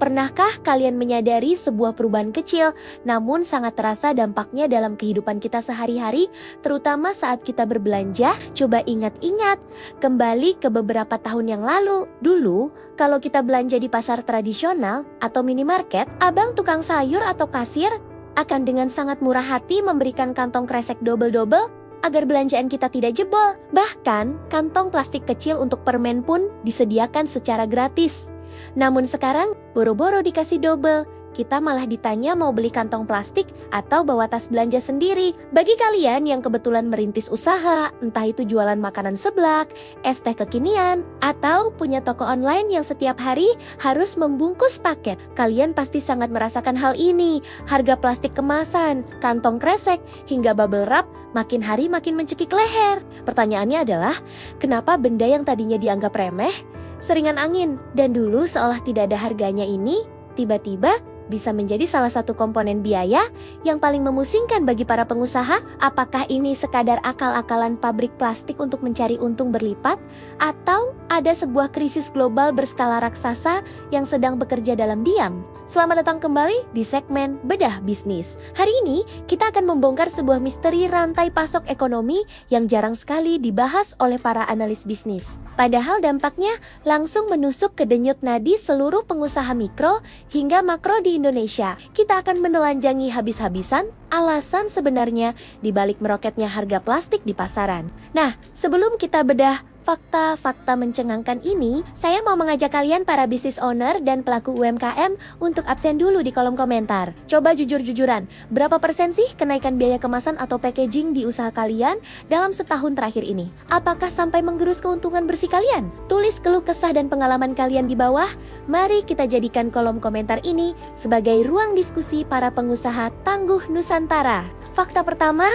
Pernahkah kalian menyadari sebuah perubahan kecil, namun sangat terasa dampaknya dalam kehidupan kita sehari-hari, terutama saat kita berbelanja? Coba ingat-ingat, kembali ke beberapa tahun yang lalu. Dulu, kalau kita belanja di pasar tradisional atau minimarket, abang tukang sayur atau kasir akan dengan sangat murah hati memberikan kantong kresek double-double agar belanjaan kita tidak jebol. Bahkan, kantong plastik kecil untuk permen pun disediakan secara gratis. Namun sekarang, boro-boro dikasih double, kita malah ditanya mau beli kantong plastik atau bawa tas belanja sendiri. Bagi kalian yang kebetulan merintis usaha, entah itu jualan makanan seblak, es teh kekinian, atau punya toko online yang setiap hari harus membungkus paket, kalian pasti sangat merasakan hal ini. Harga plastik kemasan, kantong kresek, hingga bubble wrap makin hari makin mencekik leher. Pertanyaannya adalah, kenapa benda yang tadinya dianggap remeh seringan angin, dan dulu seolah tidak ada harganya ini, tiba-tiba bisa menjadi salah satu komponen biaya yang paling memusingkan bagi para pengusaha? Apakah ini sekadar akal-akalan pabrik plastik untuk mencari untung berlipat? Atau ada sebuah krisis global berskala raksasa yang sedang bekerja dalam diam? Selamat datang kembali di segmen Bedah Bisnis. Hari ini kita akan membongkar sebuah misteri rantai pasok ekonomi yang jarang sekali dibahas oleh para analis bisnis. Padahal dampaknya langsung menusuk ke denyut nadi seluruh pengusaha mikro hingga makro di Indonesia. Kita akan menelanjangi habis-habisan alasan sebenarnya di balik meroketnya harga plastik di pasaran. Nah, sebelum kita bedah fakta-fakta mencengangkan ini, saya mau mengajak kalian para business owner dan pelaku UMKM untuk absen dulu di kolom komentar. Coba jujur-jujuran, berapa persen sih kenaikan biaya kemasan atau packaging di usaha kalian dalam setahun terakhir ini? Apakah sampai menggerus keuntungan bersih kalian? Tulis keluh kesah dan pengalaman kalian di bawah. Mari kita jadikan kolom komentar ini sebagai ruang diskusi para pengusaha tangguh Nusantara. Fakta pertama,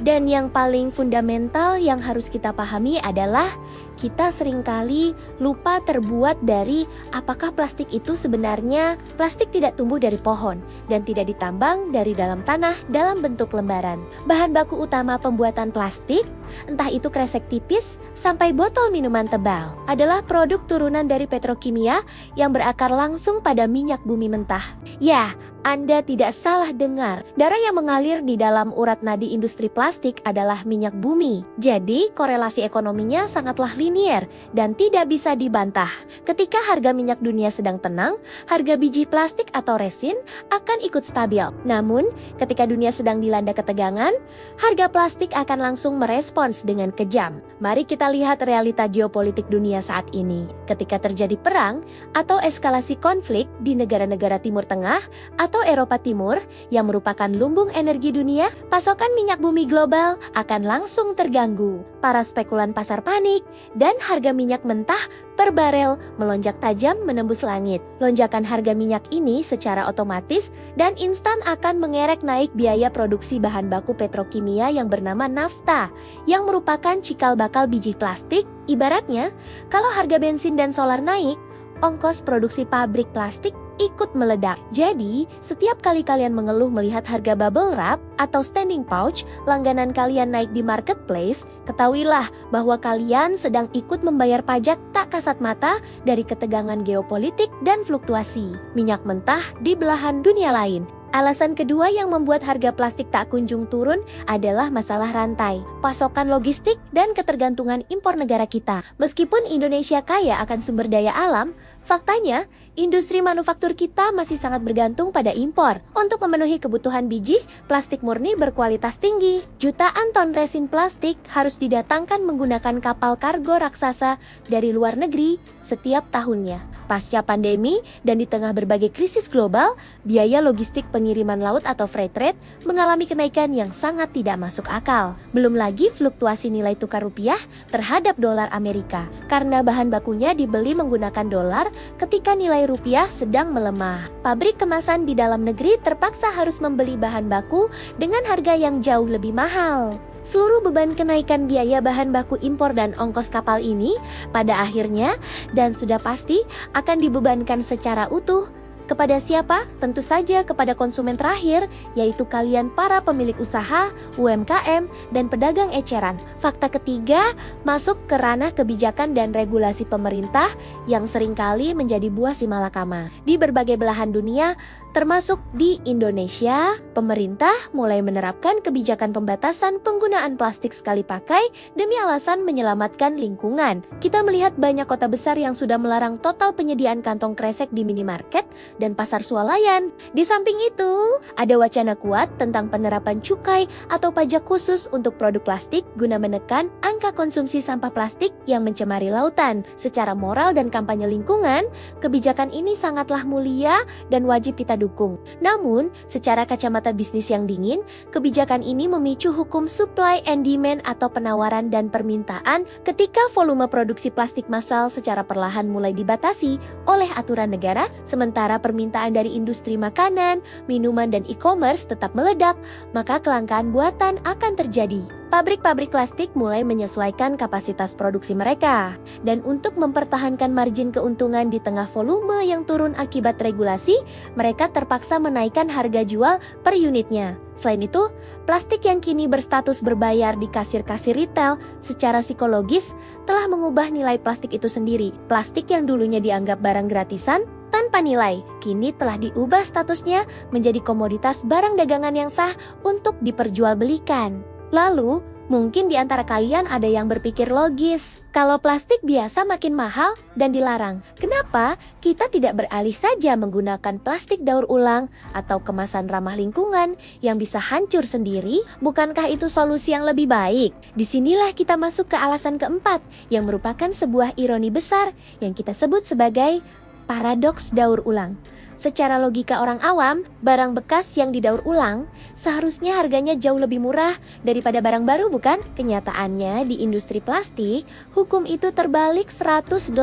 dan yang paling fundamental yang harus kita pahami adalah kita seringkali lupa terbuat dari apakah plastik itu sebenarnya. Plastik tidak tumbuh dari pohon dan tidak ditambang dari dalam tanah dalam bentuk lembaran. Bahan baku utama pembuatan plastik, entah itu kresek tipis sampai botol minuman tebal, adalah produk turunan dari petrokimia yang berakar langsung pada minyak bumi mentah. Ya, Anda tidak salah dengar. Darah yang mengalir di dalam urat nadi industri plastik adalah minyak bumi. Jadi, korelasi ekonominya sangatlah linier dan tidak bisa dibantah. Ketika harga minyak dunia sedang tenang, harga biji plastik atau resin akan ikut stabil. Namun, ketika dunia sedang dilanda ketegangan, harga plastik akan langsung merespons dengan kejam. Mari kita lihat realita geopolitik dunia saat ini. Ketika terjadi perang atau eskalasi konflik di negara-negara Timur Tengah atau Eropa Timur yang merupakan lumbung energi dunia, pasokan minyak bumi global akan langsung terganggu. Para spekulan pasar panik dan harga minyak mentah per barel melonjak tajam menembus langit. Lonjakan harga minyak ini secara otomatis dan instan akan mengerek naik biaya produksi bahan baku petrokimia yang bernama nafta, yang merupakan cikal bakal biji plastik. Ibaratnya, kalau harga bensin dan solar naik, ongkos produksi pabrik plastik ikut meledak. Jadi, setiap kali kalian mengeluh melihat harga bubble wrap atau standing pouch langganan kalian naik di marketplace, ketahuilah bahwa kalian sedang ikut membayar pajak tak kasat mata dari ketegangan geopolitik dan fluktuasi minyak mentah di belahan dunia lain. Alasan kedua yang membuat harga plastik tak kunjung turun adalah masalah rantai, pasokan logistik, dan ketergantungan impor negara kita. Meskipun Indonesia kaya akan sumber daya alam, faktanya industri manufaktur kita masih sangat bergantung pada impor untuk memenuhi kebutuhan biji plastik murni berkualitas tinggi. Jutaan ton resin plastik harus didatangkan menggunakan kapal kargo raksasa dari luar negeri setiap tahunnya. Pasca pandemi dan di tengah berbagai krisis global, biaya logistik pengiriman laut atau freight rate mengalami kenaikan yang sangat tidak masuk akal. Belum lagi fluktuasi nilai tukar rupiah terhadap dolar Amerika, karena bahan bakunya dibeli menggunakan dolar ketika nilai rupiah sedang melemah. Pabrik kemasan di dalam negeri terpaksa harus membeli bahan baku dengan harga yang jauh lebih mahal. Seluruh beban kenaikan biaya bahan baku impor dan ongkos kapal ini pada akhirnya dan sudah pasti akan dibebankan secara utuh Kepada siapa? Tentu saja kepada konsumen terakhir, yaitu kalian para pemilik usaha, UMKM, dan pedagang eceran. Fakta ketiga, masuk ke ranah kebijakan dan regulasi pemerintah yang seringkali menjadi buah si malakama. Di berbagai belahan dunia, termasuk di Indonesia, pemerintah mulai menerapkan kebijakan pembatasan penggunaan plastik sekali pakai demi alasan menyelamatkan lingkungan. Kita melihat banyak kota besar yang sudah melarang total penyediaan kantong kresek di minimarket dan pasar swalayan. Di samping itu, ada wacana kuat tentang penerapan cukai atau pajak khusus untuk produk plastik guna menekan angka konsumsi sampah plastik yang mencemari lautan. Secara moral dan kampanye lingkungan, kebijakan ini sangatlah mulia dan wajib kita dukung. Namun, secara kacamata bisnis yang dingin, kebijakan ini memicu hukum supply and demand atau penawaran dan permintaan ketika volume produksi plastik massal secara perlahan mulai dibatasi oleh aturan negara, sementara permintaan dari industri makanan, minuman, dan e-commerce tetap meledak, maka kelangkaan buatan akan terjadi. Pabrik-pabrik plastik mulai menyesuaikan kapasitas produksi mereka. Dan untuk mempertahankan margin keuntungan di tengah volume yang turun akibat regulasi, mereka terpaksa menaikkan harga jual per unitnya. Selain itu, plastik yang kini berstatus berbayar di kasir-kasir retail secara psikologis telah mengubah nilai plastik itu sendiri. Plastik yang dulunya dianggap barang gratisan tanpa nilai, kini telah diubah statusnya menjadi komoditas barang dagangan yang sah untuk diperjualbelikan. Lalu, mungkin di antara kalian ada yang berpikir logis, kalau plastik biasa makin mahal dan dilarang, kenapa kita tidak beralih saja menggunakan plastik daur ulang atau kemasan ramah lingkungan yang bisa hancur sendiri? Bukankah itu solusi yang lebih baik? Disinilah kita masuk ke alasan keempat, yang merupakan sebuah ironi besar yang kita sebut sebagai paradoks daur ulang. Secara logika orang awam, barang bekas yang didaur ulang seharusnya harganya jauh lebih murah daripada barang baru, bukan? Kenyataannya di industri plastik, hukum itu terbalik 180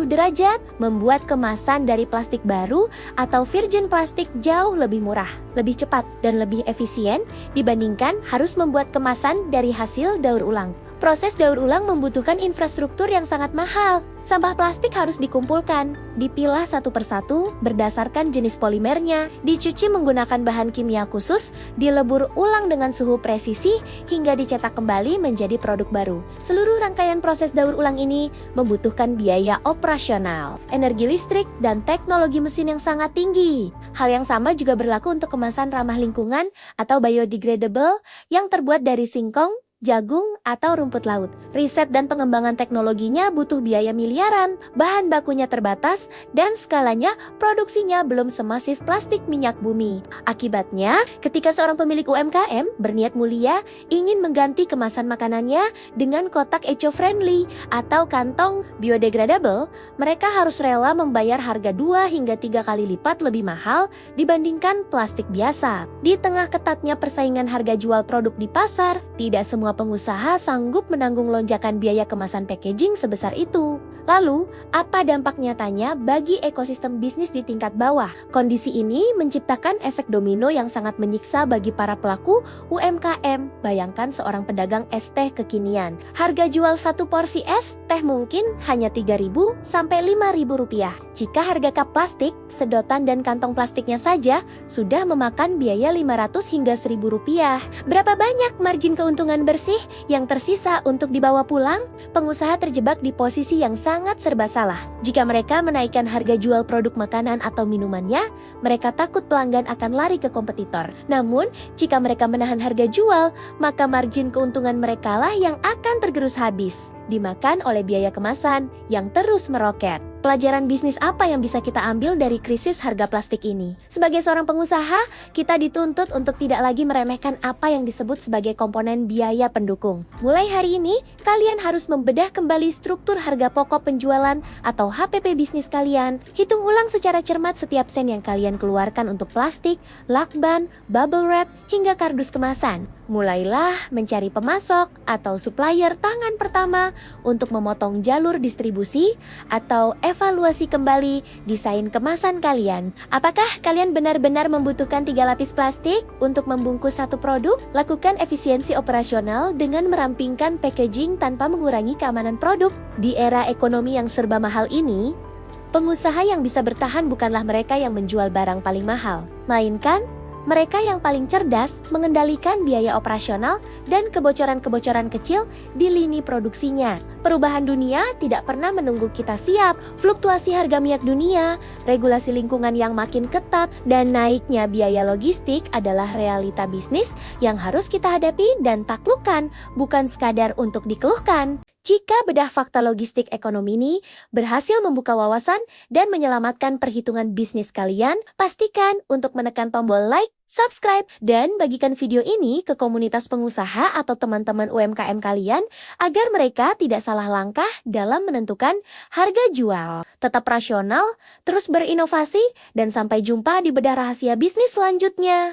derajat, membuat kemasan dari plastik baru atau virgin plastik jauh lebih murah, lebih cepat, dan lebih efisien dibandingkan harus membuat kemasan dari hasil daur ulang. Proses daur ulang membutuhkan infrastruktur yang sangat mahal. Sampah plastik harus dikumpulkan, dipilah satu persatu berdasarkan jenis polimernya, dicuci menggunakan bahan kimia khusus, dilebur ulang dengan suhu presisi hingga dicetak kembali menjadi produk baru. Seluruh rangkaian proses daur ulang ini membutuhkan biaya operasional, energi listrik, dan teknologi mesin yang sangat tinggi. Hal yang sama juga berlaku untuk kemasan ramah lingkungan atau biodegradable yang terbuat dari singkong, jagung, atau rumput laut. Riset dan pengembangan teknologinya butuh biaya miliaran, bahan bakunya terbatas, dan skalanya produksinya belum semasif plastik minyak bumi. Akibatnya, ketika seorang pemilik UMKM berniat mulia ingin mengganti kemasan makanannya dengan kotak eco-friendly atau kantong biodegradable, mereka harus rela membayar harga 2 hingga 3 kali lipat lebih mahal dibandingkan plastik biasa. Di tengah ketatnya persaingan harga jual produk di pasar, tidak semua pengusaha sanggup menanggung lonjakan biaya kemasan packaging sebesar itu. Lalu, apa dampak nyatanya bagi ekosistem bisnis di tingkat bawah? Kondisi ini menciptakan efek domino yang sangat menyiksa bagi para pelaku UMKM. Bayangkan seorang pedagang es teh kekinian. Harga jual satu porsi es teh mungkin hanya Rp3.000 sampai Rp5.000. Jika harga cup plastik, sedotan, dan kantong plastiknya saja sudah memakan biaya Rp500 hingga Rp1.000. Berapa banyak margin keuntungan bersih yang tersisa untuk dibawa pulang? Pengusaha terjebak di posisi yang sangat serba salah. Jika mereka menaikkan harga jual produk makanan atau minumannya, mereka takut pelanggan akan lari ke kompetitor. Namun, jika mereka menahan harga jual, maka margin keuntungan mereka lah yang akan tergerus habis, dimakan oleh biaya kemasan yang terus meroket. Pelajaran bisnis apa yang bisa kita ambil dari krisis harga plastik ini? Sebagai seorang pengusaha, kita dituntut untuk tidak lagi meremehkan apa yang disebut sebagai komponen biaya pendukung. Mulai hari ini, kalian harus membedah kembali struktur harga pokok penjualan atau HPP bisnis kalian. Hitung ulang secara cermat setiap sen yang kalian keluarkan untuk plastik, lakban, bubble wrap, hingga kardus kemasan. Mulailah mencari pemasok atau supplier tangan pertama untuk memotong jalur distribusi atau evaluasi kembali desain kemasan kalian. Apakah kalian benar-benar membutuhkan 3 lapis plastik untuk membungkus satu produk? Lakukan efisiensi operasional dengan merampingkan packaging tanpa mengurangi keamanan produk. Di era ekonomi yang serba mahal ini, Pengusaha yang bisa bertahan bukanlah mereka yang menjual barang paling mahal, melainkan mereka yang paling cerdas mengendalikan biaya operasional dan kebocoran-kebocoran kecil di lini produksinya. Perubahan dunia tidak pernah menunggu kita siap. Fluktuasi harga minyak dunia, regulasi lingkungan yang makin ketat, dan naiknya biaya logistik adalah realita bisnis yang harus kita hadapi dan taklukkan, bukan sekadar untuk dikeluhkan. Jika bedah fakta logistik ekonomi ini berhasil membuka wawasan dan menyelamatkan perhitungan bisnis kalian, pastikan untuk menekan tombol like, subscribe, dan bagikan video ini ke komunitas pengusaha atau teman-teman UMKM kalian agar mereka tidak salah langkah dalam menentukan harga jual. Tetap rasional, terus berinovasi, dan sampai jumpa di bedah rahasia bisnis selanjutnya.